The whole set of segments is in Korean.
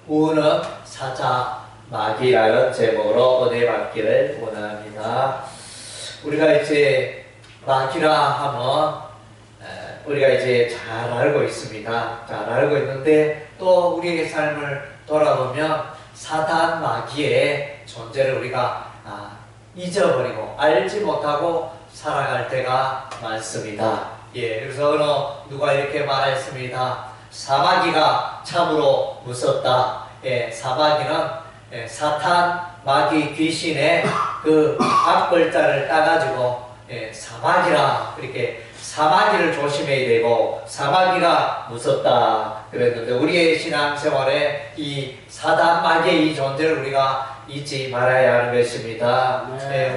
우는 사자 마귀라는 제목으로 은혜 받기를 원합니다. 우리가 이제 마귀라 하면 우리가 이제 잘 알고 있습니다. 잘 알고 있는데 또 우리의 삶을 돌아보면 사단 마귀의 존재를 우리가 잊어버리고 알지 못하고 살아갈 때가 많습니다. 그래서 누가 이렇게 말했습니다. 사마귀가 참으로 무섭다. 사마귀는 사탄, 마귀, 귀신의 그 앞글자를 따가지고 사마귀라 이렇게 사마귀를 조심해야 되고 사마귀가 무섭다 그랬는데 우리의 신앙생활에 이 사단 마귀의 이 존재를 우리가 잊지 말아야 하는 것입니다.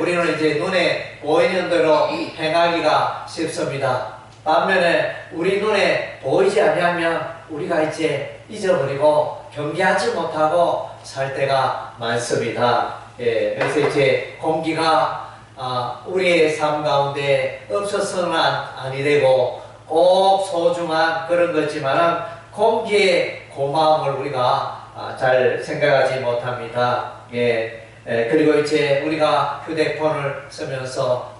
우리는 이제 눈에 보이는 대로 행하기가 쉽습니다. 반면에 우리 눈에 보이지 아니하면 우리가 이제 잊어버리고 경계하지 못하고 살 때가 많습니다. 그래서 이제 공기가 우리의 삶 가운데 없어서는 아니 되고 꼭 소중한 그런 거지만 공기의 고마움을 우리가 잘 생각하지 못합니다. 그리고 이제 우리가 휴대폰을 쓰면서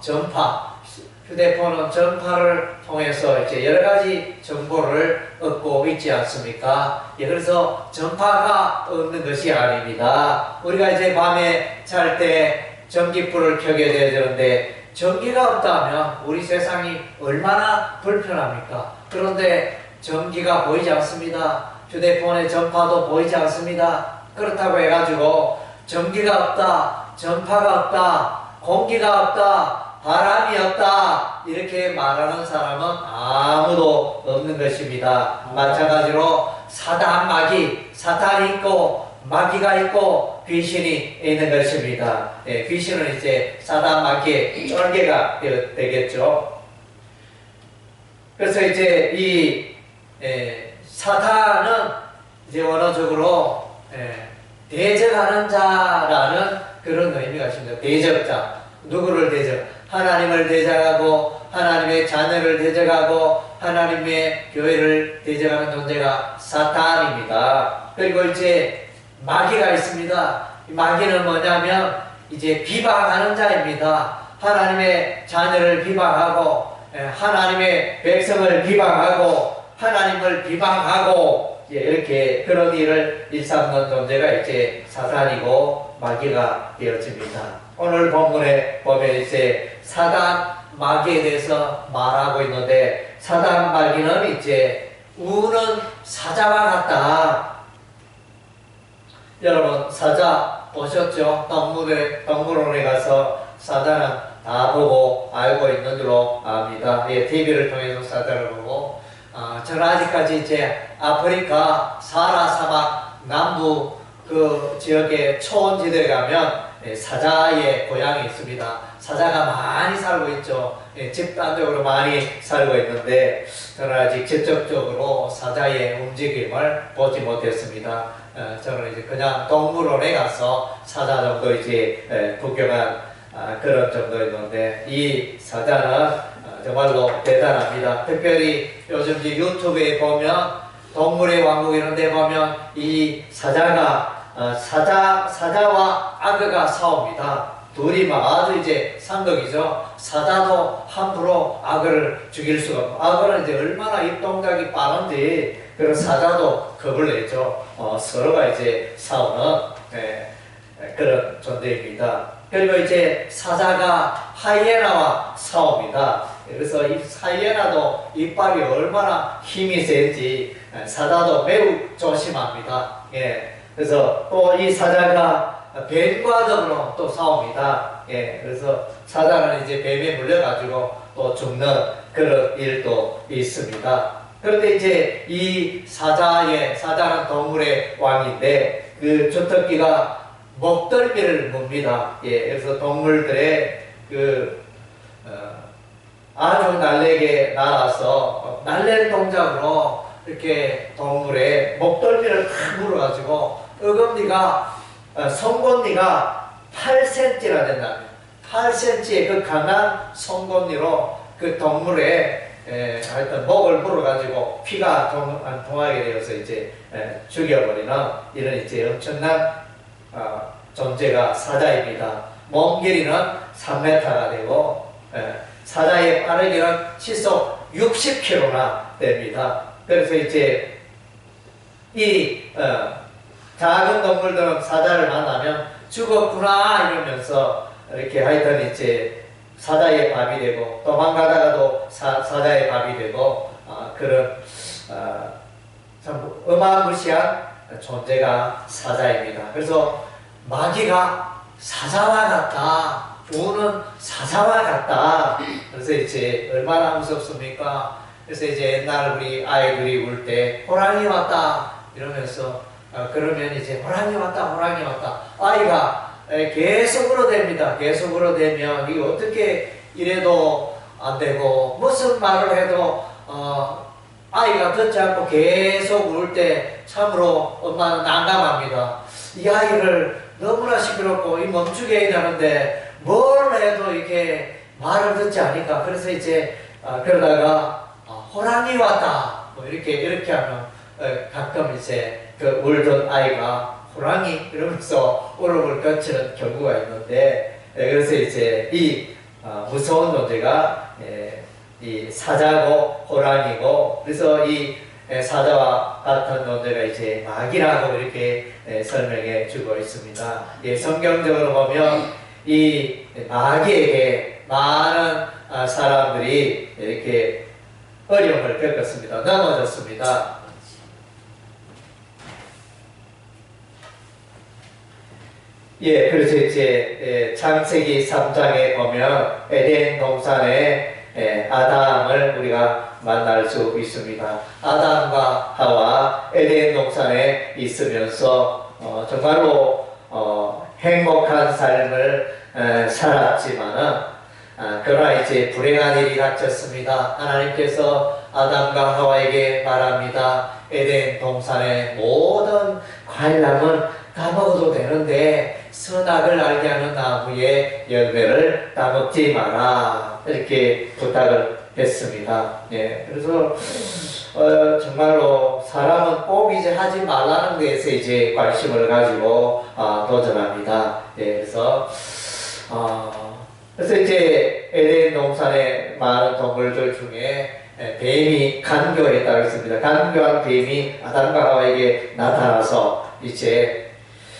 휴대폰은 전파를 통해서 이제 여러 가지 정보를 얻고 있지 않습니까? 그래서 전파가 없는 것이 아닙니다. 우리가 이제 밤에 잘 때 전기불을 켜게 되는데 전기가 없다면 우리 세상이 얼마나 불편합니까? 그런데 전기가 보이지 않습니다. 휴대폰의 전파도 보이지 않습니다. 그렇다고 해가지고 전기가 없다, 전파가 없다, 공기가 없다, 바람이 없다 이렇게 말하는 사람은 아무도 없는 것입니다. 마찬가지로 사단 마귀, 사탄이 있고 마귀가 있고 귀신이 있는 것입니다. 귀신은 이제 사단 마귀의 쫄개가 되겠죠. 그래서 이제 이 사탄은 이제 원어적으로 대적하는 자라는 그런 의미가 있습니다. 대적자. 누구를 대적? 하나님을 대적하고 하나님의 자녀를 대적하고 하나님의 교회를 대적하는 존재가 사탄입니다. 그리고 이제 마귀가 있습니다. 마귀는 뭐냐면 이제 비방하는 자입니다. 하나님의 자녀를 비방하고 하나님의 백성을 비방하고 하나님을 비방하고 이렇게 그런 일을 일삼는 존재가 이제 사탄이고 마귀가 되어집니다. 오늘 본문에 보면 이제 사단 마귀에 대해서 말하고 있는데 사단 마귀는 이제 우는 사자와 같다. 여러분 사자 보셨죠? 동물원에 가서 사자는 다 보고 알고 있는 줄로 압니다. TV를 통해서 사자를 보고 저는 아직까지 이제 아프리카 사하라 사막 남부 그 지역의 초원지대에 가면 사자의 고향이 있습니다. 사자가 많이 살고 있죠. 집단적으로 많이 살고 있는데 저는 아직 직접적으로 사자의 움직임을 보지 못했습니다. 저는 이제 그냥 동물원에 가서 사자 정도 이제 구경한 그런 정도였는데 이 사자는 정말로 대단합니다. 특별히 요즘 이제 유튜브에 보면 동물의 왕국 이런 데 보면 이 사자가 사자와 악어가 싸웁니다. 둘이 막 아주 이제 상극이죠. 사자도 함부로 악어를 죽일 수가 없고 악어는 이제 얼마나 입동작이 빠른지 그런 사자도 겁을 내죠. 서로가 이제 싸우는 그런 존재입니다. 그리고 이제 사자가 하이에나와 싸웁니다. 그래서 이 하이에나도 이빨이 얼마나 힘이 센지 사자도 매우 조심합니다. 그래서 또 이 사자가 뱀과 더불어 또 싸웁니다. 그래서 사자는 이제 뱀에 물려가지고 또 죽는 그런 일도 있습니다. 그런데 이제 이 사자는 동물의 왕인데 그 주특기가 목덜미를 뭅니다. 그래서 동물들의 아주 날래게 날아서 날래는 동작으로 이렇게 동물의 목덜미를 탁 물어가지고 송곳니가 8cm나 된다. 8cm의 그 강한 송곳니로 그 동물의 하여튼 목을 물어가지고 피가 안 통하게 되어서 이제 죽여버리는 이런 이제 엄청난 존재가 사자입니다. 몸 길이는 3m가 되고 사자의 빠르기는 시속 60km나 됩니다. 그래서 이제 이 작은 동물들은 사자를 만나면 죽었구나 이러면서 이렇게 하여튼 이제 사자의 밥이 되고 도망가다가도 사자의 밥이 되고 그런 참 어마무시한 존재가 사자입니다. 그래서 마귀가 사자와 같다, 우는 사자와 같다. 그래서 이제 얼마나 무섭습니까? 그래서 이제 옛날 우리 아이들이 울 때 호랑이 왔다 이러면서 그러면 이제 호랑이 왔다, 호랑이 왔다. 아이가 계속 울어댑니다. 계속 울어대면 이거 어떻게 이래도 안 되고 무슨 말을 해도 아이가 듣지 않고 계속 울 때 참으로 엄마는 난감합니다. 이 아이를 너무나 시끄럽고 멈추게 해야 되는데 뭘 해도 이게 말을 듣지 않으니까 그래서 이제 그러다가 호랑이 왔다 뭐 이렇게 하면 가끔 이제 그 울던 아이가 호랑이 이러면서 울음을 거치는 경우가 있는데 그래서 이제 이 무서운 존재가 이 사자고 호랑이고 그래서 이 사자와 같은 존재가 이제 마귀라고 이렇게 설명해 주고 있습니다. 성경적으로 보면 이 마귀에게 많은 사람들이 이렇게 어려움을 겪었습니다. 넘어졌습니다. 그래서 이제 창세기 3장에 보면 에덴 동산에 아담을 우리가 만날 수 있습니다. 아담과 하와 에덴 동산에 있으면서 정말로 행복한 삶을 살았지만은 그러나 이제 불행한 일이 닥쳤습니다. 하나님께서 아담과 하와에게 말합니다. 에덴 동산의 모든 과일나무는 다 먹어도 되는데 선악을 알게 하는 나무의 열매를 따먹지 마라 이렇게 부탁을 했습니다. 그래서 정말로 사람은 꼭 이제 하지 말라는 데에서 이제 관심을 가지고 도전합니다. 그래서 이제 에덴 동산의 많은 동물들 중에 뱀이 간교했다고 했습니다. 간교한 뱀이 아담과 하와에게 나타나서 이제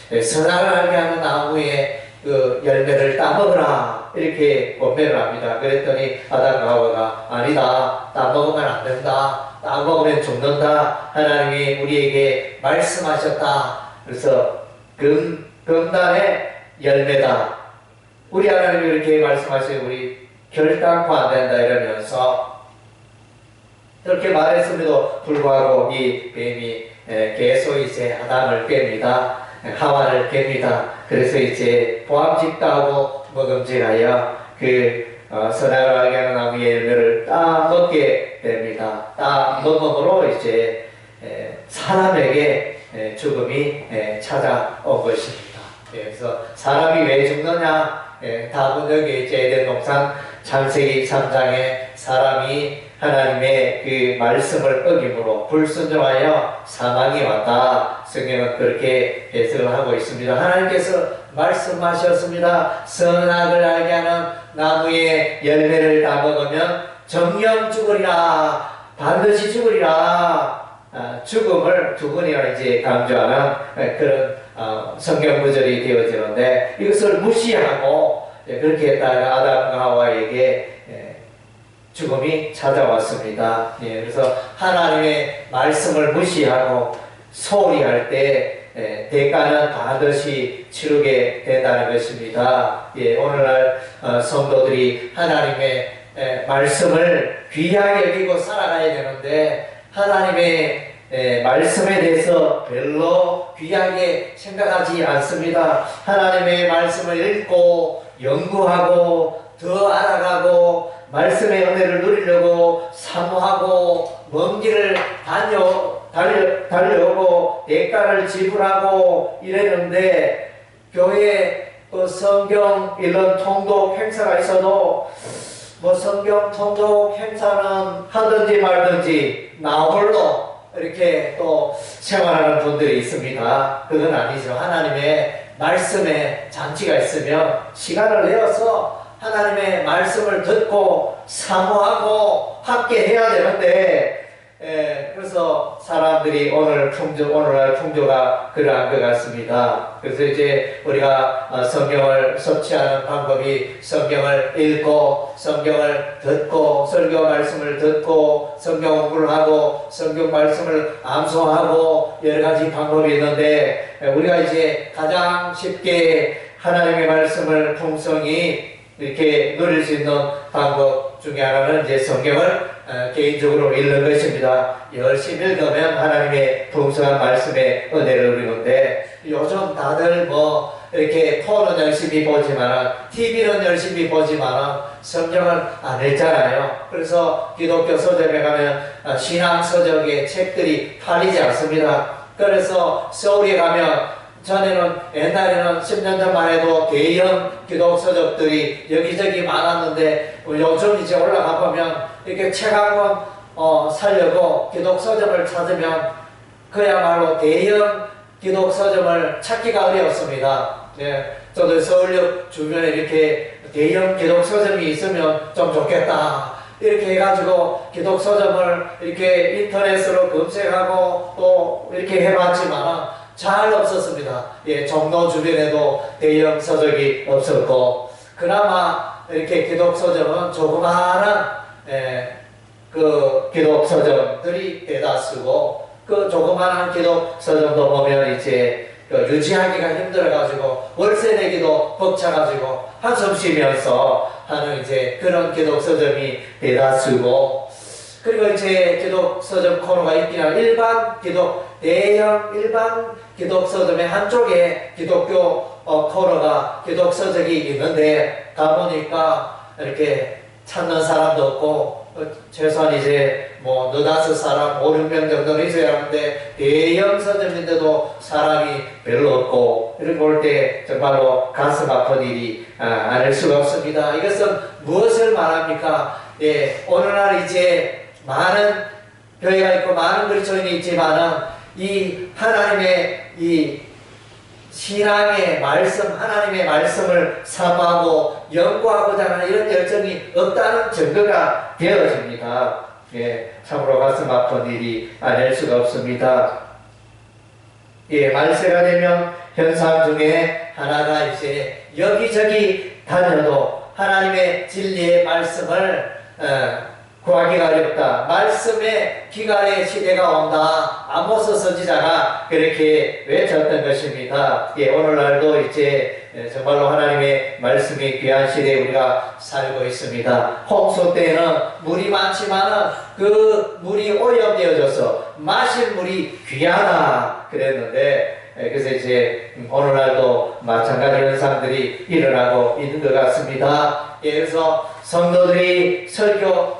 선악을 알게 하는 나무의 그 열매를 따먹으라 이렇게 권면을 합니다. 그랬더니 아담과 하와가 아니다, 따먹으면 안 된다, 따먹으면 죽는다, 하나님이 우리에게 말씀하셨다. 그래서 금단의 열매다, 우리 하나님이 이렇게 말씀하시고 우리 결단코 안 된다 이러면서 그렇게 말했음에도 불구하고 이 뱀이 계속 이제 아담을 깹니다. 하와를 깹니다. 그래서 이제 포함직도 하고 먹음직하여 선악을 알게 하는 나무의 열매를 따먹게 됩니다. 따먹음으로 이제 사람에게 죽음이 찾아온 것입니다. 그래서 사람이 왜 죽느냐? 답은 여기 이제 에덴 동산 창세기 3장에 사람이 하나님의 그 말씀을 어김으로 불순종하여 사망이 왔다. 성경은 그렇게 해석을 하고 있습니다. 하나님께서 말씀하셨습니다. 선악을 알게 하는 나무의 열매를 따먹으면 정령 죽으리라. 반드시 죽으리라. 죽음을 두 번이나 이제 강조하는 그런 성경 구절이 되어지는데 이것을 무시하고 그렇게 했다가 아담과 하와에게 죽음이 찾아왔습니다. 그래서 하나님의 말씀을 무시하고 소홀히 할 때 대가는 반드시 치르게 된다는 것입니다. 오늘날 성도들이 하나님의 말씀을 귀하게 여기고 살아가야 되는데 하나님의 말씀에 대해서 별로 귀하게 생각하지 않습니다. 하나님의 말씀을 읽고 연구하고 더 알아가고 말씀의 은혜를 누리려고 사모하고 먼 길을 달려오고 대가를 지불하고 이랬는데 교회 성경 이런 통독 행사가 있어도 뭐 성경 통독 행사는 하든지 말든지 나 홀로 이렇게 또 생활하는 분들이 있습니다. 그건 아니죠. 하나님의 말씀에 잔치가 있으면 시간을 내어서 하나님의 말씀을 듣고 사모하고 함께 해야 되는데, 그래서 사람들이 오늘날 풍조가 그러한 것 같습니다. 그래서 이제 우리가 성경을 섭취하는 방법이 성경을 읽고, 성경을 듣고, 설교 말씀을 듣고, 성경 공부를 하고, 성경 말씀을 암송하고, 여러 가지 방법이 있는데, 우리가 이제 가장 쉽게 하나님의 말씀을 풍성히 이렇게 누릴 수 있는 방법 중에 하나는 이제 성경을 개인적으로 읽는 것입니다. 열심히 읽으면 하나님의 풍성한 말씀의 은혜를 누리는데, 요즘 다들 뭐 이렇게 폰은 열심히 보지만 TV는 열심히 보지만 성경을 안 읽잖아요. 그래서 기독교 서점에 가면 신앙 서적의 책들이 팔리지 않습니다. 그래서 서울에 가면 옛날에는 10년 전만 해도 대형 기독 서적들이 여기저기 많았는데, 요즘 이제 올라가 보면 이렇게 책 한 권 사려고 기독 서점을 찾으면 그야말로 대형 기독 서점을 찾기가 어렵습니다. 네, 저도 서울역 주변에 이렇게 대형 기독 서점이 있으면 좀 좋겠다, 이렇게 해가지고 기독 서점을 이렇게 인터넷으로 검색하고 또 이렇게 해봤지만 잘 없었습니다. 예, 종로 주변에도 대형 서적이 없었고, 그나마 이렇게 기독 서점은 조그마한 그 기독 서점들이 대다수고, 그 조그마한 기독 서점도 보면 이제 유지하기가 힘들어가지고 월세 내기도 벅차가지고 한숨 쉬면서 하는 이제 그런 기독 서점이 대다수고, 그리고 이제 기독 서점 코너가 있긴 한 대형 일반 기독 서점의 한쪽에 기독교 코너가 기독 서적이 있는데, 가보니까 이렇게 찾는 사람도 없고, 최소한 이제 뭐 너다섯 사람 5, 6명 정도는 있어야 하는데 대형 서점인데도 사람이 별로 없고, 이런 걸 볼 때 정말로 가슴 아픈 일이 아닐 수가 없습니다. 이것은 무엇을 말합니까? 예, 오늘날 이제 많은 교회가 있고 많은 그리스도인이 있지만은 이 하나님의 이 신앙의 말씀, 하나님의 말씀을 사모하고 연구하고자 하는 이런 열정이 없다는 증거가 되어집니다. 예, 참으로 가슴 아픈 일이 아닐 수가 없습니다. 예, 말세가 되면 현상 중에 하나가 이제 여기저기 다녀도 하나님의 진리의 말씀을 구하기가 어렵다. 말씀의 기갈의 시대가 온다. 아모스 선지자가 그렇게 외쳤던 것입니다. 예, 오늘날도 이제 정말로 하나님의 말씀이 귀한 시대에 우리가 살고 있습니다. 홍수 때는 물이 많지만은 그 물이 오염되어져서 마실 물이 귀하다 그랬는데, 그래서 이제 오늘날도 마찬가지 현상들이 일어나고 있는 것 같습니다. 예, 그래서 성도들이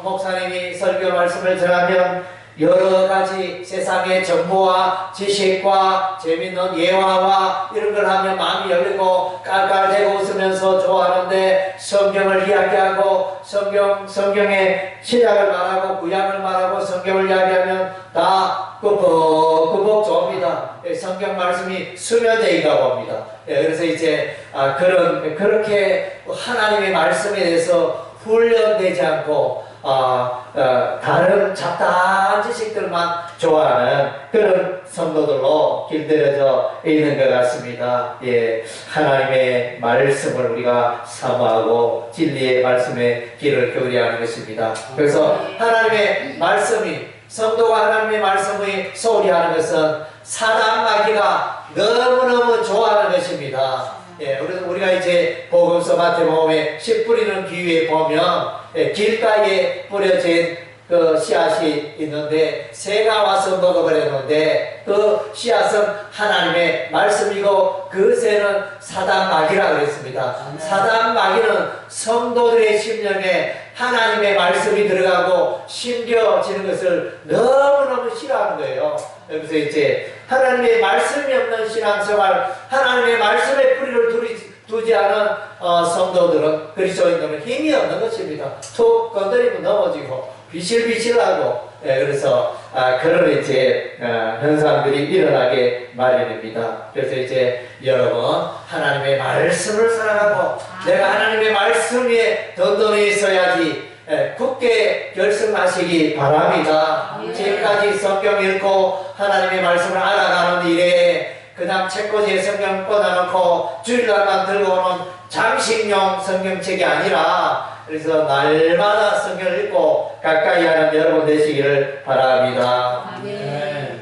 목사님이 설교 말씀을 전하면 여러 가지 세상의 정보와 지식과 재밌는 예화와 이런 걸 하면 마음이 열리고 깔깔대고 웃으면서 좋아하는데, 성경을 이야기하고 성경의 신약을 말하고 구약을 말하고 성경을 이야기하면 다 꾸벅꾸벅 좋습니다. 성경 말씀이 수면제인가 봅니다. 그래서 이제 그렇게 하나님의 말씀에 대해서 훈련되지 않고 다른 잡다한 지식들만 좋아하는 그런 성도들로 길들여져 있는 것 같습니다. 예, 하나님의 말씀을 우리가 사모하고 진리의 말씀에 귀를 기울여야 하는 것입니다. 그래서 하나님의 말씀이, 성도가 하나님의 말씀을 소홀히 하는 것은 사단 마귀가 너무너무 좋아하는 것입니다. 예, 그래서 우리가 이제 복음서 마태복음에 씨 뿌리는 비유에 보면 길가에 뿌려진 그 씨앗이 있는데 새가 와서 먹어버렸는데, 그 씨앗은 하나님의 말씀이고 그 새는 사단 마귀라 그랬습니다. 사단 마귀는 성도들의 심령에 하나님의 말씀이 들어가고 심겨지는 것을 너무너무 싫어하는 거예요. 그래서 이제 하나님의 말씀이 없는 신앙생활, 하나님의 말씀의 뿌리를 두지 않은 성도들은 그리스도인들은 힘이 없는 것입니다. 툭 건드리면 넘어지고 비실비실하고 그래서 그런 이제 현상들이 일어나게 마련입니다. 그래서 이제 여러분 하나님의 말씀을 사랑하고 내가 하나님의 말씀 위에 든든히 있어야지 굳게 결심하시기 바랍니다. 지금까지 성경 읽고 하나님의 말씀을 알아가는 일에 그냥 책꽂이에 성경 꺼내놓고 주일날만 들고 오는 장식용 성경책이 아니라 그래서 날마다 성경을 읽고 가까이 하는 여러분 되시기를 바랍니다. 아멘.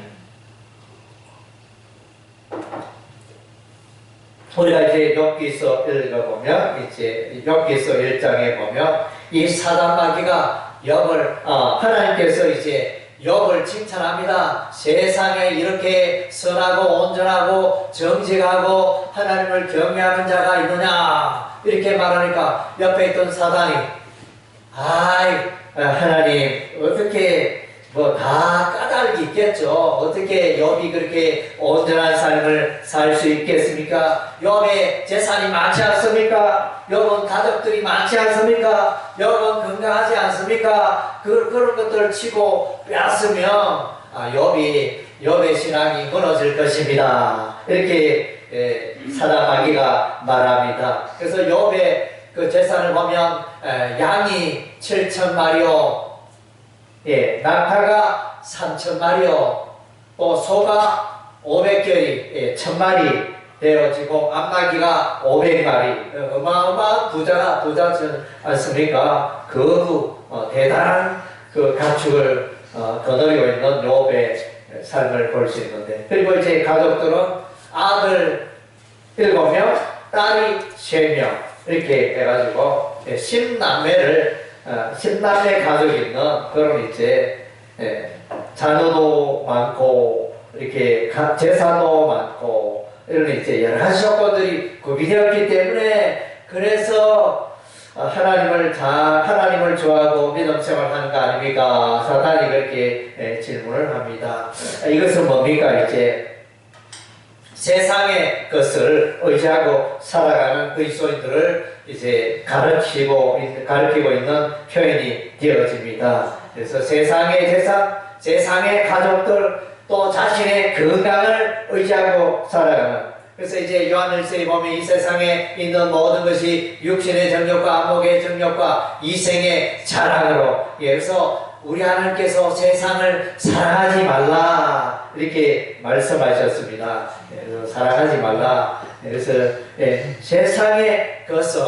우리가 이제 욥기서 읽어보면 이제 욥기서 1장에 보면 이 사단 마귀가 욥을 하나님께서 이제 욥을 칭찬합니다. 세상에 이렇게 선하고 온전하고 정직하고 하나님을 경외하는 자가 있느냐 이렇게 말하니까 옆에 있던 사단이 하나님 어떻게 뭐 다 까닭이 있겠죠. 어떻게 욥이 그렇게 온전한 삶을 살 수 있겠습니까? 욥의 재산이 많지 않습니까? 욥은 가족들이 많지 않습니까? 욥은 건강하지 않습니까? 그런 것들을 치고 빼앗으면 욥의 신앙이 무너질 것입니다. 이렇게 사단 마귀가 말합니다. 그래서 욥의 그 재산을 보면 양이 7,000마리요, 낙타가 3,000마리요, 또 소가 500결이 1,000마리 되어지고 암나귀가 500마리, 어마어마한 부자지 않습니까? 그 대단한 그 가축을 거느리고 있는 욥의 삶을 볼 수 있는데, 그리고 이제 가족들은 아들 7명, 딸이 3명 이렇게 해가지고 10남매 가족이 있는 그런 이제 자녀도 많고 이렇게 재산도 많고 이런 이제 여러 가지 조건들이 구비되었기 때문에 그래서 하나님을 좋아하고 믿음 생활하는 거 아닙니까? 사단이 그렇게 질문을 합니다. 이것은 뭡니까? 이제 세상의 것을 의지하고 살아가는 그리스도인들을 이제 가르치고 있는 표현이 되어집니다. 그래서 세상의 재산, 세상의 가족들, 또 자신의 건강을 의지하고 살아가는. 그래서 이제 요한일서에 보면 이 세상에 있는 모든 것이 육신의 정욕과 안목의 정욕과 이생의 자랑으로. 그래서 우리 하나님께서 세상을 사랑하지 말라 이렇게 말씀하셨습니다. 그래서 사랑하지 말라. 그래서 세상의 것은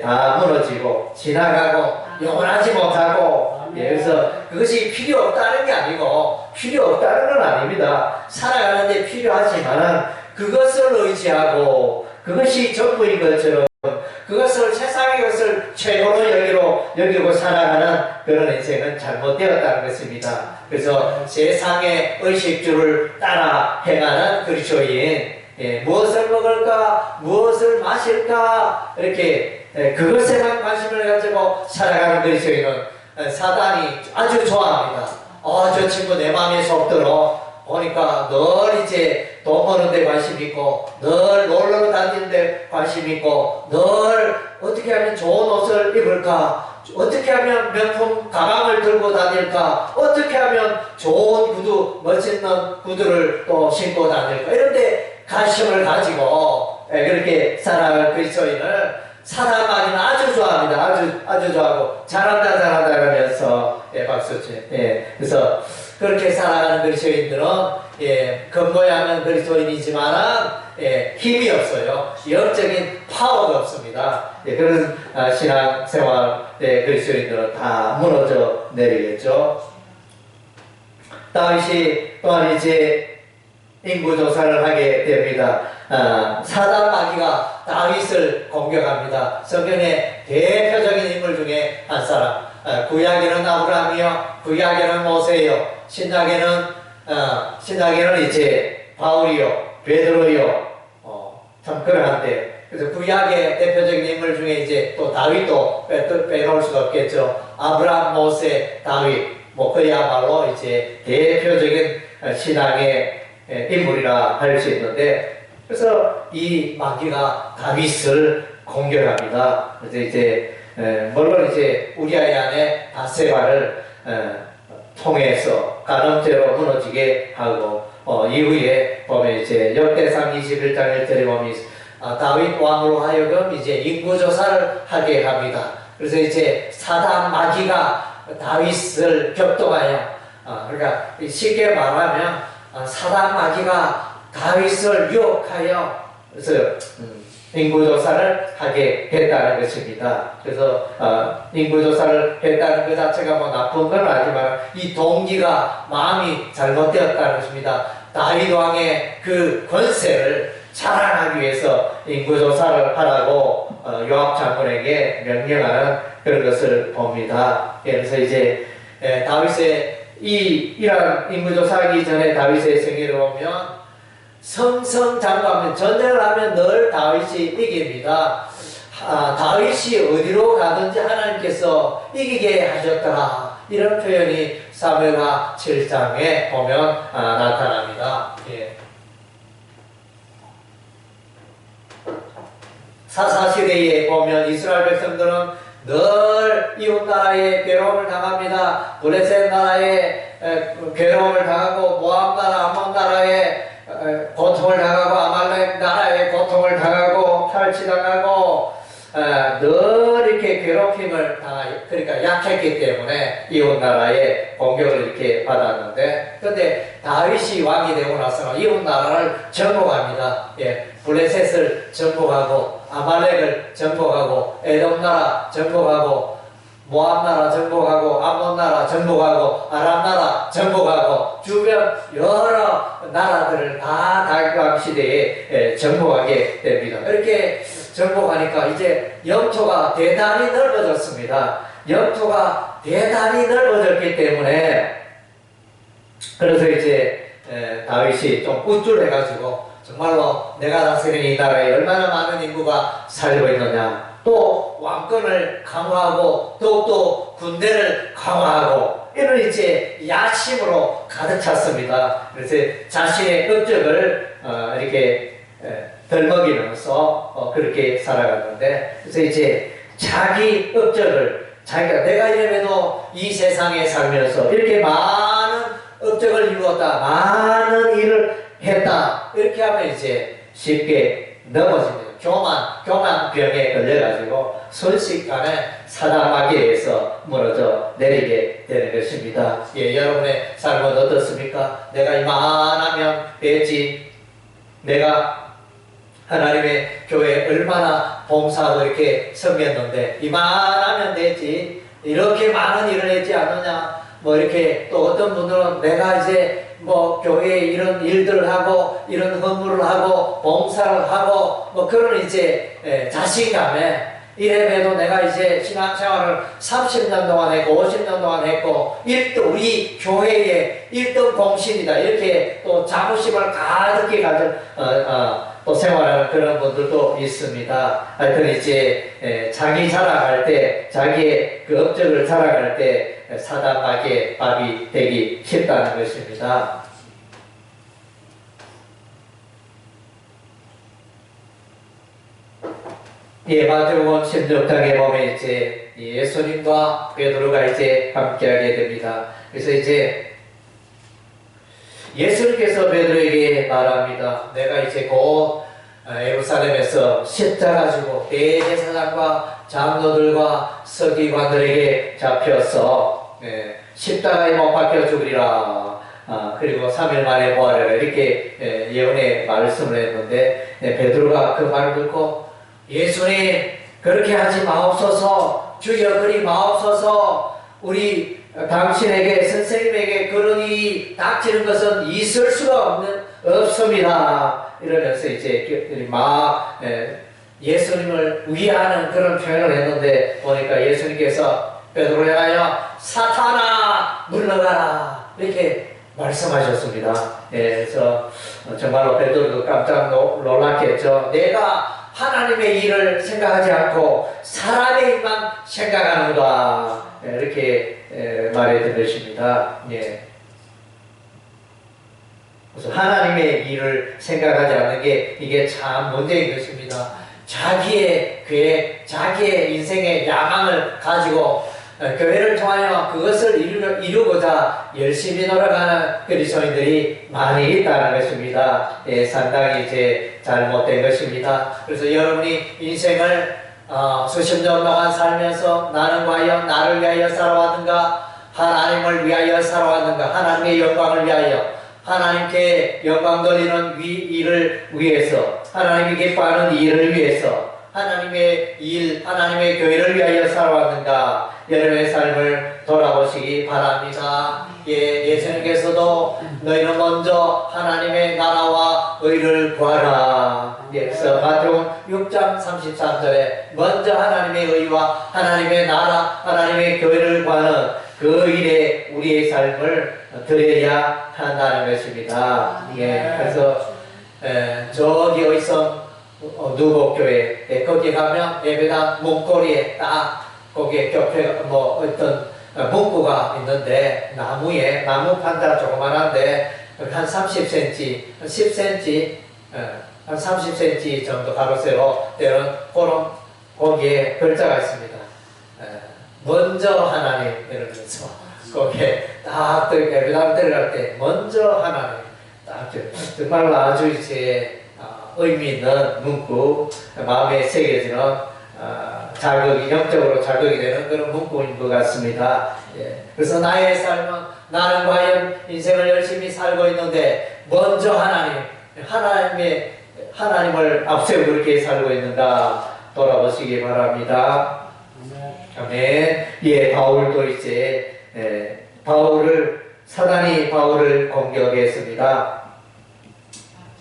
다 무너지고 지나가고 영원하지 못하고, 그래서 그것이 필요 없다는 게 아니고 필요 없다는 건 아닙니다. 살아가는데 필요하지만 그것을 의지하고 그것이 전부인 것처럼 그것을 세상의 것을 최고로 여기고 살아가는 그런 인생은 잘못되었다는 것입니다. 그래서 세상의 의식주를 따라 행하는 그리스도인, 무엇을 먹을까, 무엇을 마실까 이렇게 그것에만 관심을 가지고 살아가는 그리스도인은 사단이 아주 좋아합니다. 저 친구 내 마음에 속 들어. 보니까 늘 이제 돈 버는 데 관심 있고, 늘 놀러 다니는 데 관심 있고, 늘 어떻게 하면 좋은 옷을 입을까, 어떻게 하면 명품 가방을 들고 다닐까, 어떻게 하면 좋은 구두, 멋있는 구두를 또 신고 다닐까, 이런 데 관심을 가지고 그렇게 살아갈 그리스도인을 사단 마귀는 아주 좋아합니다. 아주 좋아하고 잘한다 그러면서 박수치. 그래서 그렇게 살아가는 그리스도인들은 겉모양은 그리스도인이지만 힘이 없어요. 영적인 파워가 없습니다. 그런 신앙생활 그리스도인들은 다 무너져 내리겠죠. 다윗이 또한 이제 인구조사를 하게 됩니다. 사단 마귀가 다윗을 공격합니다. 성경의 대표적인 인물 중에 한 사람. 구약에는 아브라함이요, 구약에는 모세요, 신약에는 이제 바울이요, 베드로요. 참 그러한데, 그래서 구약의 대표적인 인물 중에 이제 또 다윗도 빼놓을 수가 없겠죠. 아브라함, 모세, 다윗, 그야말로 이제 대표적인 신앙의 인물이라 할 수 있는데, 그래서 이 마귀가 다윗을 공격합니다. 그래서 이제 물론 이제 우리아의 아내 바세바를 통해서 간음죄로 무너지게 하고 이후에 보면 이제 역대상 21장 1절에 보면 다윗 왕으로 하여금 이제 인구조사를 하게 합니다. 그래서 이제 사단 마귀가 다윗을 격동하여 그러니까 쉽게 말하면 사단 마귀가 다윗을 유혹하여 그래서 인구조사를 하게 했다는 것입니다. 그래서 인구조사를 했다는 것 자체가 뭐 나쁜 건 아니지만 이 동기가 마음이 잘못되었다는 것입니다. 다윗 왕의 그 권세를 자랑하기 위해서 인구조사를 하라고 요압 장군에게 명령하는 그런 것을 봅니다. 그래서 이제 다윗의 이러한 인구조사하기 전에 다윗의 생애를 보면 성성장구하면 전쟁을 하면 늘 다윗이 이깁니다. 다윗이 어디로 가든지 하나님께서 이기게 하셨더라. 이런 표현이 사무엘하 7장에 보면 나타납니다. 예. 사사시대에 보면 이스라엘 백성들은 늘 이웃 나라에 괴로움을 당합니다. 블레셋 나라에 괴로움을 당하고 모압 나라, 암몬 나라에 고통을 당하고 아말렉 나라에 고통을 당하고 탈취당하고 늘 이렇게 괴롭힘을 그러니까 약했기 때문에 이웃 나라에 공격을 이렇게 받았는데, 근데 다윗이 왕이 되고 나서는 이웃 나라를 정복합니다. 예, 블레셋을 정복하고 아말렉을 정복하고 에돔 나라 정복하고 모압 나라 정복하고 암몬 나라 정복하고 아람 나라 정복하고 주변 여러 나라들을 다 다윗 시대에 정복하게 됩니다. 이렇게 정복하니까 이제 영토가 대단히 넓어졌습니다. 영토가 대단히 넓어졌기 때문에 그래서 이제 다윗이 좀 우쭐해가지고 정말로 내가 다스리는 이 나라에 얼마나 많은 인구가 살고 있느냐, 또 왕권을 강화하고 더욱더 군대를 강화하고 이런 이제 야심으로 가득 찼습니다. 그래서 자신의 업적을 이렇게 덜먹이면서 그렇게 살아갔는데, 그래서 이제 자기 업적을 자기가 내가 이래봬도 이 세상에 살면서 이렇게 많은 업적을 이루었다, 많은 일을 했다, 이렇게 하면 이제 쉽게 넘어집니다. 교만병에 걸려가지고 순식간에 사단 마귀에서 무너져 내리게 되는 것입니다. 예, 여러분의 삶은 어떻습니까? 내가 이만하면 되지, 내가 하나님의 교회에 얼마나 봉사하고 이렇게 섬겼는데 이만하면 되지, 이렇게 많은 일을 했지 않느냐, 뭐 이렇게 또 어떤 분들은 내가 이제 뭐 교회에 이런 일들을 하고 이런 헌물을 하고 봉사를 하고 뭐 그런 이제 자신감에 이래봬도 내가 이제 신앙생활을 30년 동안 했고 50년 동안 했고 우리 교회의 1등 공신이다, 이렇게 또 자부심을 가득히 가진 또 생활하는 그런 분들도 있습니다. 하여튼 이제 자기 자랑할 때, 자기의 그 업적을 자랑할 때 사단 마귀의 밥이 되기 쉽다는 것입니다. 예, 마태복음 16장에 보면 이제 예수님과 베드로가 이제 함께하게 됩니다. 그래서 이제 예수님께서 베드로에게 말합니다. 내가 이제 곧 예루살렘에서 십자가 지고 대제사장과 장로들과 서기관들에게 잡혀서 십자가에 못 박혀 죽으리라. 그리고 3일 만에 부활하리라. 이렇게 예언의 말씀을 했는데 베드로가 그 말을 듣고 예수님, 그렇게 하지 마옵소서, 주여 그리 마옵소서, 우리 당신에게, 선생님에게 그런 일이 닥치는 것은 있을 수가 없습니다. 이러면서 이제 막 예수님을 위하는 그런 표현을 했는데, 보니까 예수님께서 베드로를 향하여 사탄아 물러가라, 이렇게 말씀하셨습니다. 그래서 정말로 베드로도 깜짝 놀랐겠죠. 내가 하나님의 일을 생각하지 않고 사람의 일만 생각하는가, 이렇게 말해 드렸습니다. 예. 그래서 하나님의 일을 생각하지 않는 게 이게 참 문제인 것입니다. 자기의 계획, 자기의 인생의 야망을 가지고 교회를 통하여 그것을 이루고자 열심히 노력하는 그리스도인들이 많이 있다는 것입니다. 예, 상당히 이제 잘못된 것입니다. 그래서 여러분이 인생을 수십 년 동안 살면서 나는 과연 나를 위하여 살아왔는가? 하나님을 위하여 살아왔는가? 하나님의 영광을 위하여, 하나님께 영광 돌리는 일을 위해서, 하나님이 기뻐하는 일을 위해서, 하나님의 일, 하나님의 교회를 위하여 살아왔는가? 여러분의 삶을 돌아보시기 바랍니다. 예수님께서도 너희는 먼저 하나님의 나라와 의를 구하라. 그래서 마태복음 6장 33절에 먼저 하나님의 의와 하나님의 나라, 하나님의 교회를 구하는 그 일에 우리의 삶을 드려야 한다는 것입니다. 그래서 저기 어디서 누곡교회 거기 가면 예배당 문고리에 딱 거기에 겹에 어떤 문구가 있는데 나무 판자 조그만한데 한 30cm, 10cm, 한 30cm 정도 가로세로 되는 그런 거기에 글자가 있습니다. 먼저 하나님 이러면서 거기에 딱 예배당 들어갈 때 먼저 하나님 딱 정말 아주 이제 의미 있는 문구, 마음에 새겨지는 자극이, 영적으로 자극이 되는 그런 문구인 것 같습니다. 그래서 나의 삶은 나는 과연 인생을 열심히 살고 있는데 먼저 하나님을 앞세우고 그렇게 살고 있는가 돌아보시기 바랍니다. 아멘. 바울도 이제 사단이 바울을 공격했습니다.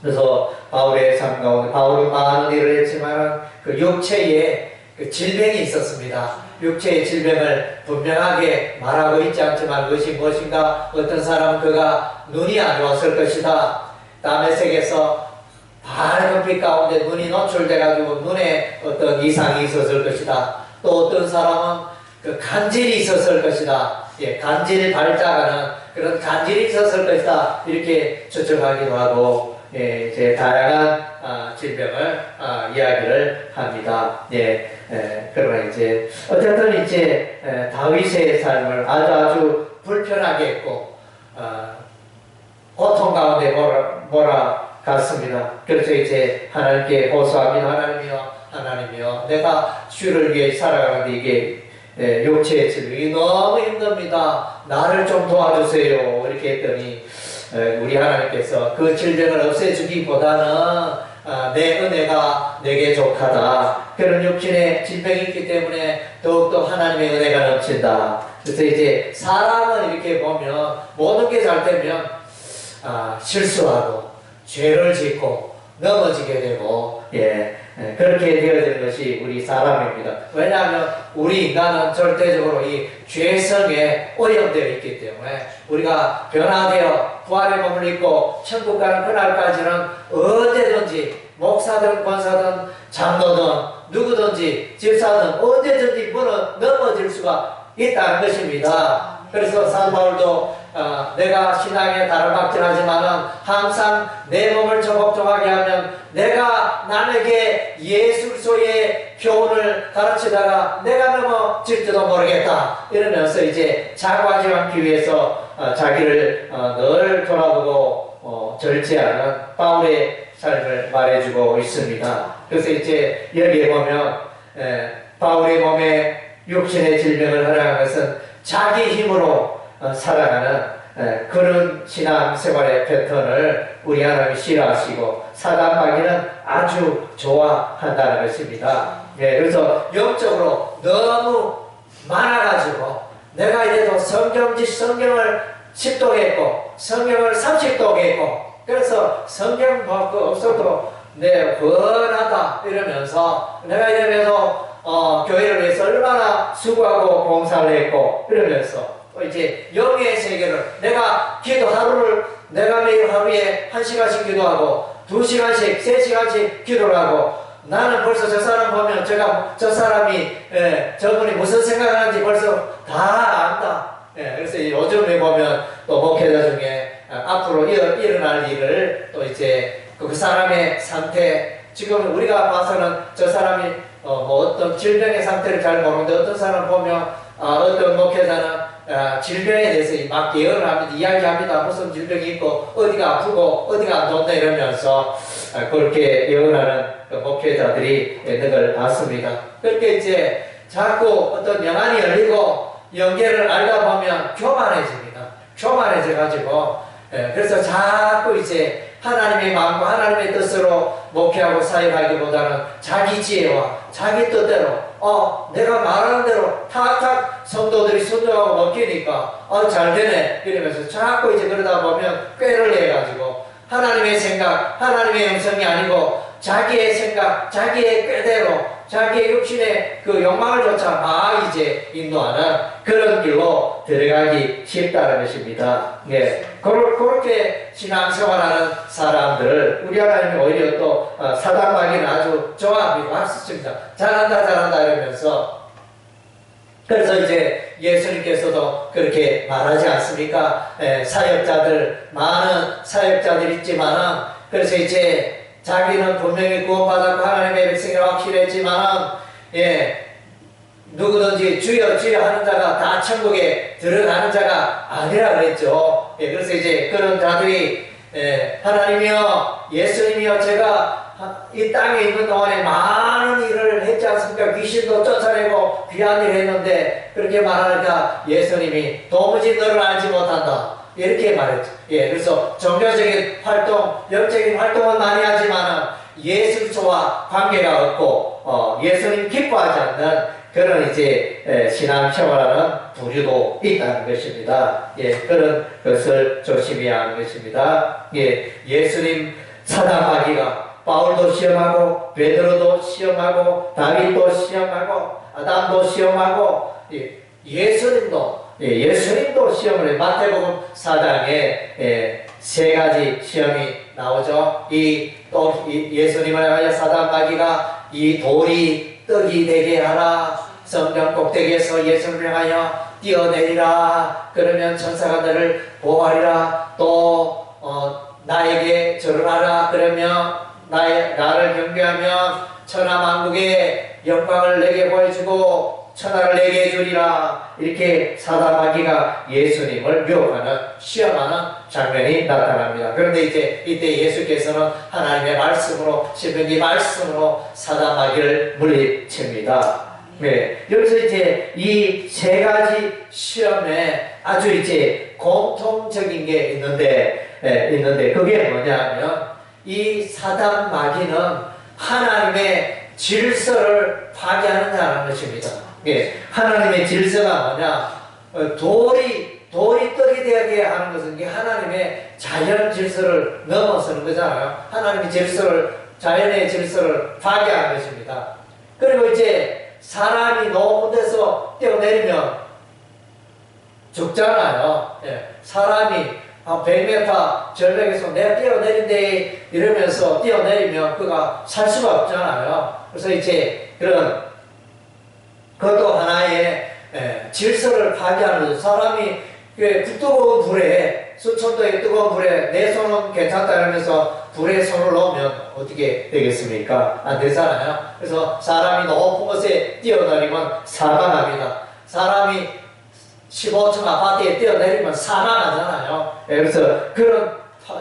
그래서 바울의 삶 가운데 바울은 많은 일을 했지만 그 육체에 그 질병이 있었습니다. 육체의 질병을 분명하게 말하고 있지 않지만 그것이 무엇인가? 어떤 사람은 그가 눈이 안 좋았을 것이다. 다메섹에서 밝은 빛 가운데 눈이 노출돼가지고 눈에 어떤 이상이 있었을 것이다. 또 어떤 사람은 그 간질이 있었을 것이다. 간질이 발작하는 그런 간질이 있었을 것이다. 이렇게 추측하기도 하고 이제 다양한 질병을 이야기를 합니다. 그러나 이제 어쨌든 이제 다윗의 삶을 아주 불편하게 했고 고통 가운데 몰아갔습니다. 그래서 이제 하나님께 호소합니다. 하나님이여, 내가 주를 위해 살아가는데 이게 육체의 질병이 너무 힘듭니다. 나를 좀 도와주세요. 이렇게 했더니 우리 하나님께서 그 질병을 없애주기보다는 내 은혜가 내게 족하다. 그런 육신의 질병이 있기 때문에 더욱더 하나님의 은혜가 넘친다. 그래서 이제 사람은 이렇게 보면 모든 게 잘 되면 실수하고 죄를 짓고 넘어지게 되고 그렇게 되어지는 것이 우리 사람입니다. 왜냐하면 우리 인간은 절대적으로 이 죄성에 오염되어 있기 때문에 우리가 변화되어 부활의 몸을 입고 천국 가는 그날까지는 언제든지 목사든 권사든 장로든 누구든지 집사든 언제든지 넘어질 수가 있다는 것입니다. 그래서 사도 바울도 내가 신앙에 다름박질하지만은 항상 내 몸을 조목조하게 하면 내가 남에게 예수 그리스도의 교훈을 가르치다가 내가 넘어질지도 모르겠다 이러면서 이제 자고하지 않기 위해서 자기를 늘 돌아보고 절제하는 바울의 삶을 말해주고 있습니다. 그래서 이제 여기에 보면 바울의 몸에 육신의 질병을 허락한 것은 자기 힘으로 살아가는 그런 신앙생활의 패턴을 우리 하나님이 싫어하시고 사단마귀는 아주 좋아한다는 것입니다. 그래서 영적으로 너무 많아가지고 내가 이래도 성경을 10독 했고 성경을 30독 했고 그래서 성경 받고 없어도 내 번하다 이러면서 내가 이러면서 교회를 위해서 얼마나 수고하고 봉사를 했고 이러면서 이제 영의 세계를 내가 내가 매일 하루에 1시간씩 기도하고 2시간씩 3시간씩 기도를 하고 나는 벌써 저 사람 보면 저 사람이 저분이 무슨 생각을 하는지 벌써 다 안다. 그래서 요즘에 보면 또 목회자 중에 앞으로 일어날 일을 또 이제 그 사람의 상태, 지금 우리가 봐서는 저 사람이 뭐 어떤 질병의 상태를 잘 모르는데 어떤 사람 보면 어떤 목회자는 질병에 대해서 막 예언을 합니다. 이야기합니다. 무슨 질병이 있고 어디가 아프고 어디가 안 좋다 이러면서 그렇게 예언하는 그 목회자들이 있는 걸 봤습니다. 그렇게 이제 자꾸 어떤 영안이 열리고 영계를 알다 보면 교만해집니다. 교만해져가지고 그래서 자꾸 이제 하나님의 마음과 하나님의 뜻으로 목회하고 사역하기보다는 자기 지혜와 자기 뜻대로 내가 말하는 대로 탁탁 성도들이 순종하고 먹히니까 잘 되네 이러면서 자꾸 이제 그러다 보면 꾀를 내가지고 하나님의 생각, 하나님의 영성이 아니고 자기의 생각, 자기의 꾀대로 자기의 육신의 그 욕망을 쫓아 막 이제 인도하는 그런 길로 들어가기 쉽다는 것입니다. 예. 그렇게 신앙생활하는 사람들을 우리 하나님이 오히려 또 사단마귀는 아주 좋아합니다. 박수 칩니다. 잘한다 잘한다 이러면서. 그래서 이제 예수님께서도 그렇게 말하지 않습니까? 사역자들, 많은 사역자들이 있지만은 그래서 이제 자기는 분명히 구원받았고 하나님의 백성이라고 확실했지만은 누구든지 주여 주여 하는 자가 다 천국에 들어가는 자가 아니라 그랬죠. 그래서 이제 그런 자들이 하나님이여 예수님이여 제가 이 땅에 있는 동안에 많은 일을 했지 않습니까? 귀신도 쫓아내고 귀한 일을 했는데 그렇게 말하니까 예수님이 도무지 너를 알지 못한다 이렇게 말했죠. 그래서 종교적인 활동, 영적인 활동은 많이 하지만 예수와 관계가 없고 예수님 기뻐하지 않는 그런 이제 신앙생활하는 부류도 있다는 것입니다. 그런 것을 조심해야 하는 것입니다. 예수님 사단마귀가 바울도 시험하고 베드로도 시험하고 다윗도 시험하고 아담도 시험하고 예수님도 시험을 해. 마태복음 4장에 세 가지 시험이 나오죠. 또 예수님을 향하여 사단마귀가 이 돌이 떡이 되게 하라. 성전 꼭대기에서 예수님을 향하여 뛰어내리라. 그러면 천사가 너를 보호하리라. 또 나에게 절을 하라. 그러면 나를 경배하면 천하만국의 영광을 내게 보여주고 천하를 내게 주리라. 이렇게 사단마귀가 예수님을 유혹하는 시험하는 장면이 나타납니다. 그런데 이때 예수께서는 하나님의 말씀으로 신명기 말씀으로 사단마귀를 물리칩니다. 여기서 이제 이 세 가지 시험에 아주 이제 공통적인 게 있는데 그게 뭐냐면 이 사단마귀는 하나님의 질서를 파괴하는 자라는 것입니다. 하나님의 질서가 뭐냐? 돌이 떡이 되게 하는 것은 이게 하나님의 자연 질서를 넘어서는 거잖아요. 하나님의 질서를, 자연의 질서를 파괴하는 것입니다. 그리고 이제 사람이 높은 데서 뛰어내리면 죽잖아요. 사람이 한 100m 절벽에서 내가 뛰어내린대 이러면서 뛰어내리면 그가 살 수가 없잖아요. 그래서 이제 그것도 하나의 질서를 파괴하는 거죠. 사람이 뜨거운 불에, 수천도의 뜨거운 불에 내 손은 괜찮다 이러면서 불에 손을 넣으면 어떻게 되겠습니까? 안 되잖아요. 그래서 사람이 높은 곳에 뛰어내리면 사망합니다. 사람이 15층 아파트에 뛰어내리면 사망하잖아요. 그래서 그런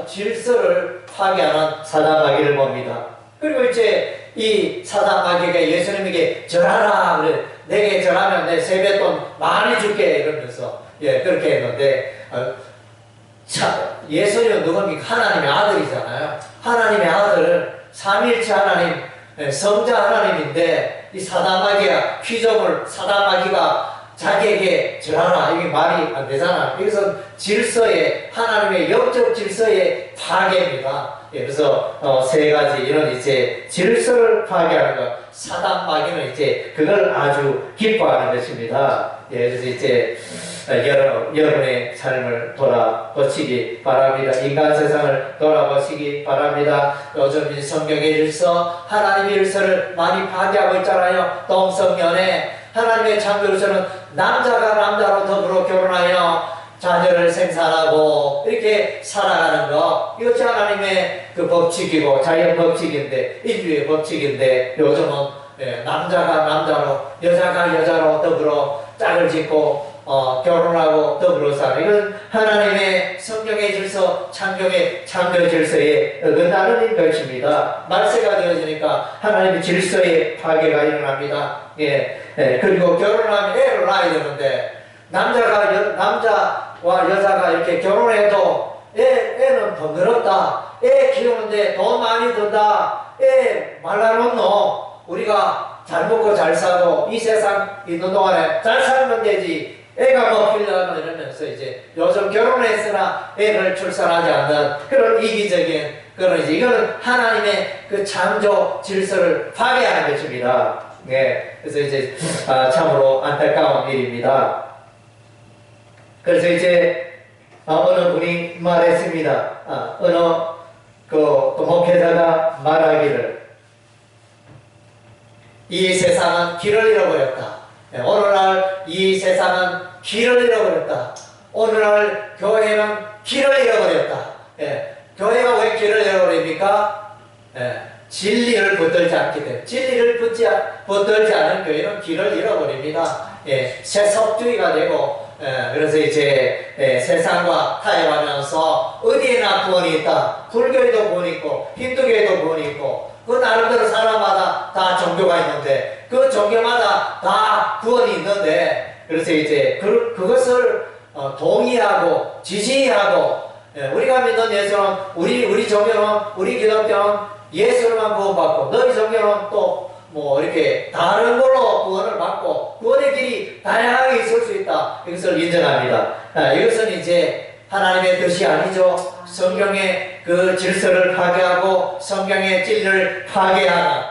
질서를 파괴하는 사단마귀를 봅니다. 그리고 이제 이 사단마귀가 예수님에게 절하라 그래. 내게 절하면 내 세뱃돈 많이 줄게 이러면서 그렇게 했는데 예수님은 누굽니까? 하나님의 아들이잖아요. 하나님의 아들 삼위일체 하나님 성자 하나님인데 이 사단마귀가 사단마귀가 자기에게 절하라 이게 말이 안 되잖아요. 이것은 질서의 하나님의 영적 질서의 파괴입니다. 그래서 세 가지 이런 이제 질서를 파괴하는 것 사단마귀는 이제 그걸 아주 기뻐하는 것입니다. 그래서 이제 여러분의 삶을 돌아보시기 바랍니다. 인간 세상을 돌아보시기 바랍니다. 요즘 성경의 질서, 하나님의 질서를 많이 파괴하고 있잖아요. 동성연애, 하나님의 창조로서는 남자가 남자로 더불어 결혼하여 자녀를 생산하고 이렇게 살아가는 거, 이것이 하나님의 그 법칙이고 자연 법칙인데, 인류의 법칙인데, 요즘은 남자가 남자로 여자가 여자로 더불어 짝을 짓고 결혼하고 더불어 사는, 이건 하나님의 성경의 질서, 창조의 질서에 어긋나는 것입니다. 말세가 되어지니까 하나님의 질서의 파괴가 일어납니다. 그리고 결혼하면 애를 낳아야 되는데, 남자와 여자가 이렇게 결혼해도 애는 번거롭다, 애 키우는데 돈 많이 든다, 애 말라놓노, 우리가 잘 먹고 잘 사고 이 세상 있는 동안에 잘 살면 되지, 애가 먹히려면 이러면서 이제 요즘 결혼했으나 애를 출산하지 않는 그런 이기적인 그런, 이제 이거는 하나님의 그 창조 질서를 파괴하는 것입니다. 그래서 이제 참으로 안타까운 일입니다. 그래서 이제 어느 분이 말했습니다. 어느 또 목회자가 말하기를, 이 세상은 길을 잃어버렸다. 오늘날 이 세상은 길을 잃어버렸다. 오늘날 교회는 길을 잃어버렸다. 교회가 왜 길을 잃어버립니까? 진리를 붙들지 않기 때문에. 진리를 붙들지 않은 교회는 길을 잃어버립니다. 세속주의가 되고, 그래서 이제 세상과 타협하면서 어디에나 구원이 있다. 불교에도 구원이 있고 힌두교에도 구원이 있고, 그 나름대로 사람마다 다 종교가 있는데, 그 종교마다 다 구원이 있는데, 그래서 이제 그것을 동의하고 지지하고, 우리가 믿는 예수는, 우리 종교는, 우리 기독교는 예수로만 구원받고, 너희 종교는 또 이렇게 다른 걸로 구원을 받고, 구원의 길이 다양하게 있을 수 있다, 이것을 인정합니다. 이것은 이제 하나님의 뜻이 아니죠. 성경의 그 질서를 파괴하고 성경의 진리를 파괴하는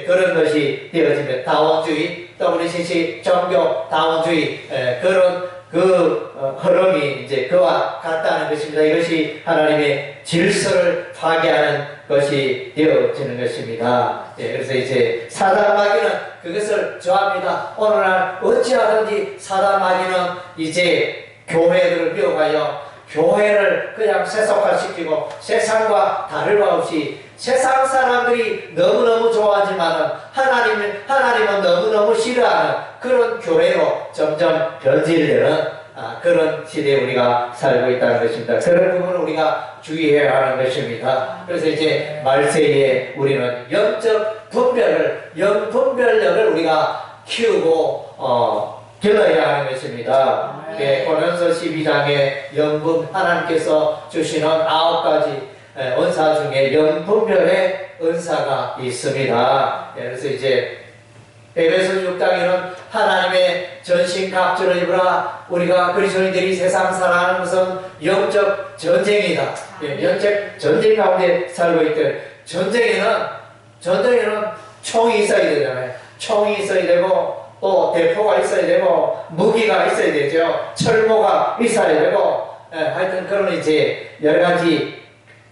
그런 것이 되어지면, 다원주의, WCC 종교 다원주의, 그런 흐름이 이제 그와 같다는 것입니다. 이것이 하나님의 질서를 파괴하는 것이 되어지는 것입니다. 그래서 이제 사단 마귀는 그것을 저합니다. 오늘날 어찌하든지 사단 마귀는 이제 교회들을 미워하여 교회를 그냥 세속화시키고 세상과 다를 바 없이, 세상 사람들이 너무너무 좋아하지만은 하나님은 너무너무 싫어하는 그런 교회로 점점 변질되는 그런 시대에 우리가 살고 있다는 것입니다. 그런 부분을 우리가 주의해야 하는 것입니다. 그래서 이제 말세에 우리는 영적 분별력을 우리가 키우고 길러야 하는 것입니다. 고린도서 12장에 영분, 하나님께서 주시는 9가지 은사 중에 영분별의 은사가 있습니다. 그래서 이제 에베소 6장에는 하나님의 전신갑주를 입으라, 우리가 그리스도인들이 세상 살아가는 것은 영적 전쟁이다. 영적 전쟁 가운데 살고 있던, 전쟁에는 총이 있어야 되잖아요. 총이 있어야 되고, 또 대포가 있어야 되고, 무기가 있어야 되죠. 철모가 있어야 되고, 하여튼 그런 이제 여러 가지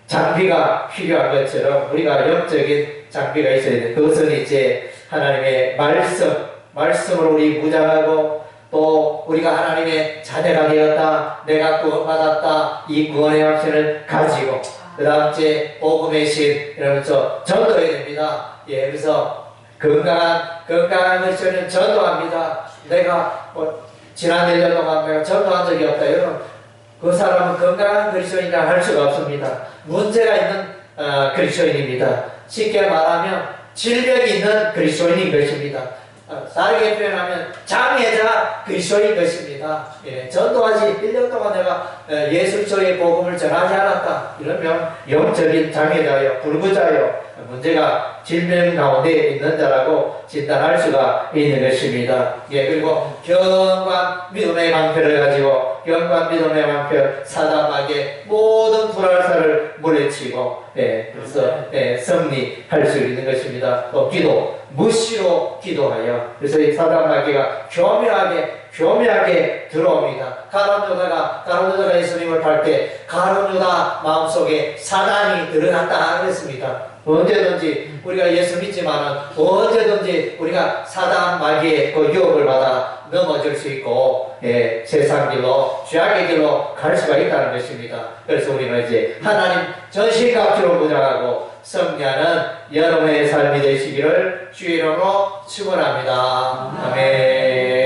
장비가 필요한 것처럼 우리가 영적인 장비가 있어야 돼. 그것은 이제 하나님의 말씀으로 우리 무장하고, 또 우리가 하나님의 자녀가 되었다, 내가 구원받았다, 이 구원의 확신을 가지고, 그 다음 이제 복음의 신 이러면서 전도해야 됩니다. 그래서 건강한 것처럼 전도합니다. 내가 지난 1년 동안 내가 전도한 적이 없다, 이러면 그 사람은 건강한 그리스도인이라 할 수가 없습니다. 문제가 있는 그리스도인입니다. 쉽게 말하면 질병이 있는 그리스도인인 것입니다. 다르게 표현하면 장애자 그리스도인 것입니다. 전도하지 1년 동안 내가 예수의 복음을 전하지 않았다, 이러면 영적인 장애자요, 불구자요, 문제가 질병 가운데 있는 자라고 진단할 수가 있는 것입니다. 그리고 경관 믿음의 방패를 가지고, 경관 믿음의 방패, 사단마귀의 모든 불알사를 물리치고, 그래서 승리할 수 있는 것입니다. 또 기도, 무시로 기도하여, 그래서 이 사단마귀가 교묘하게 들어옵니다. 가룟유다가 예수님을 팔 때 가룟유다 마음속에 사단이 들어갔다 그랬습니다. 언제든지 우리가 예수 믿지만은 언제든지 우리가 사단 마귀의 그 유혹을 받아 넘어질 수 있고 예, 세상 길로 죄악의 길로 갈 수가 있다는 것입니다. 그래서 우리는 이제 하나님 전신갑주로 무장하고 승리하는 여러분의 삶이 되시기를 주의 이름으로 축원합니다. 아멘.